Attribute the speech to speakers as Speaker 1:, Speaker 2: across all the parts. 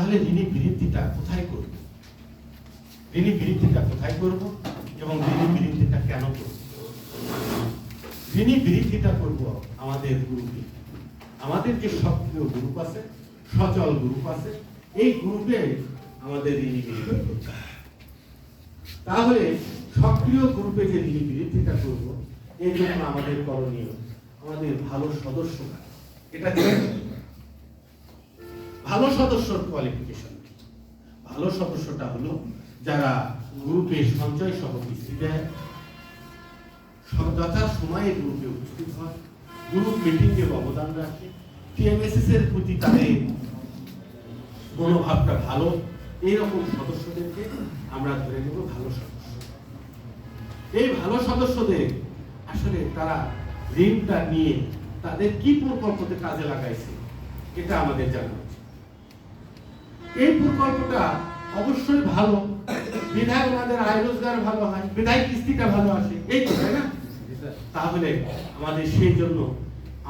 Speaker 1: তাহলে ঋণী বৃদ্ধিটা কোথায় করব, ঋণী বৃদ্ধিটা কোথায় করব এবং ঋণী বৃদ্ধিটা কেন করব? ঋণী বৃদ্ধিটা করব আমাদের গ্রুপে, আমাদের যে সক্রিয় গ্রুপ আছে, সচল গ্রুপ আছে, এই গ্রুপে আমাদের ঋণী বৃদ্ধি করতে হবে। তাহলে সক্রিয় গ্রুপে যে ঋণী বৃদ্ধিটা করব, এই জন্য আমাদের করণীয় আমাদের ভালো সদস্য, এটা ভালো সদস্যর কোয়ালিফিকেশন। ভালো সদস্যটা হলো যারা গ্রুপে সঞ্চয় সহ কিস্তি দেয়, যথা সময়ে গ্রুপে উপস্থিত হয়, গ্রুপ মিটিংয়ে অবদান রাখে, টিএমএসএস এর প্রতি তাদের মনোভাবটা ভালো, এইরকম সদস্যদেরকে আমরা ধরে নেব ভালো সদস্য। এই ভালো সদস্যদের আসলে তারা ঋণটা নিয়ে তাদের কি প্রকল্পতে কাজে লাগাইছে এটা আমাদের জানা উচিত। এই প্রকল্পটা অবশ্যই ভালো, বিধায় ওনাদের আয় রোজগার ভালো হয়, বিধায় কিস্তিটা ভালো আসে, এই তো, তাই না? তাহলে আমাদের সেই জন্য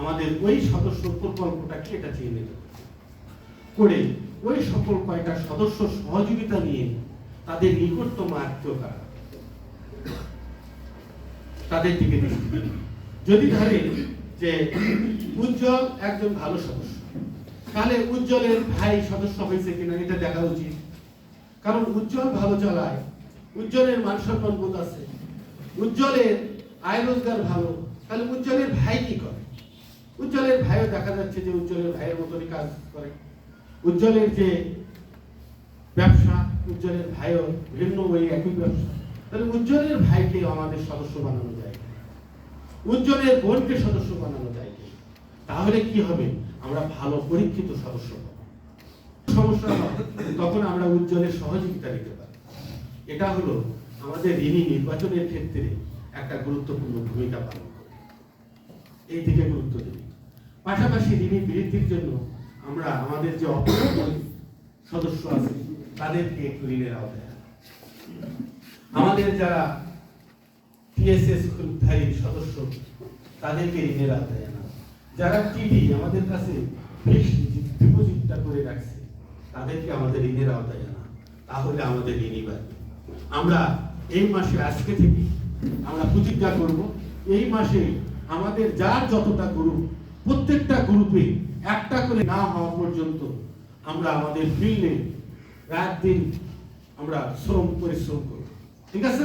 Speaker 1: আমাদের ওই সদস্য প্রকল্পটা কি এটা চেয়ে নিতে করে ওই সকল কয়টা সদস্য সহযোগিতা নিয়ে তাদের নিকটতম আত্মীয় কারা, তাদের দিকে যদি ধরে যে উজ্জ্বল একজন ভালো সদস্য, তাহলে উজ্জ্বলের ভাই সদস্য হয়েছে কিনা এটা দেখা উচিত। কারণ উজ্জ্বল ভালো চালায়, উজ্জ্বলের মান সম্মান বোধ আছে, উজ্জ্বলের আয় রোজগার ভালো, তাহলে উজ্জ্বলের ভাই কি করে? উজ্জ্বলের ভাইও দেখা যাচ্ছে যে উজ্জ্বলের ভাইয়ের মতনই কাজ করে। উজ্জ্বলের যে ব্যবসা, উজ্জ্বলের ভাইও ভিন্ন ওই একই ব্যবসা, তাহলে উজ্জ্বলের ভাইকে আমাদের সদস্য বানানো যায়, উজ্জ্বলের বোনকে সদস্য বানানো যায়। তাহলে কি হবে? আমরা ভালো পরীক্ষিত সদস্য পাবো। সমস্যা হয় তখন আমরা উজ্জ্বলের সহযোগিতা নিতে পারি। এটা হলো আমাদের ঋণী নির্বাচনের ক্ষেত্রে একটা গুরুত্বপূর্ণ ভূমিকা পালন করে, এই দিকে গুরুত্ব দিই। পাশাপাশি ঋণী বৃদ্ধির জন্য আমরা আমাদের যে অপর সদস্য আছে তাদেরকে একটু ঋণের আওতায়, আমাদের যারা টিএসএস গ্রুপধারী সদস্য তাদেরকে ঋণের আওতায় আনা, যারা টিডি আমাদের কাছে ডিপোজিটটা করে রাখছে তাদেরকে আমাদের ঋণের আওতায় আনা, তাহলে আমাদের ঋণই বাড়বে। আমরা এই মাসে আজকে থেকে আমরা প্রতিজ্ঞা করব, এই মাসে আমাদের যার যতটা গ্রুপ, প্রত্যেকটা গ্রুপে একটা করে না হওয়া পর্যন্ত আমরা আমাদের ফিল্ডে রাত দিন আমরা পরিশ্রম করব। ঠিক আছে?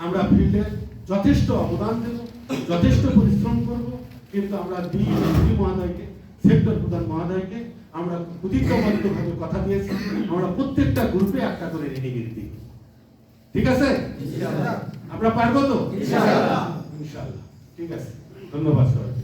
Speaker 1: আমরা ফিল্ডে যথেষ্ট অবদান দেব, যথেষ্ট পরিশ্রম করব, কিন্তু আমরা ডিসি মহোদয়কে, সেক্টর প্রধান মহোদয়কে আমরা প্রতিজ্ঞাবদ্ধভাবে কথা দিয়েছি, আমরা প্রত্যেকটা গ্রুপে একটা করে ঋণী বৃদ্ধি। ঠিক আছে? আমরা পারবো তো? ইনশাআল্লাহ। ঠিক আছে, ধন্যবাদ সবাইকে।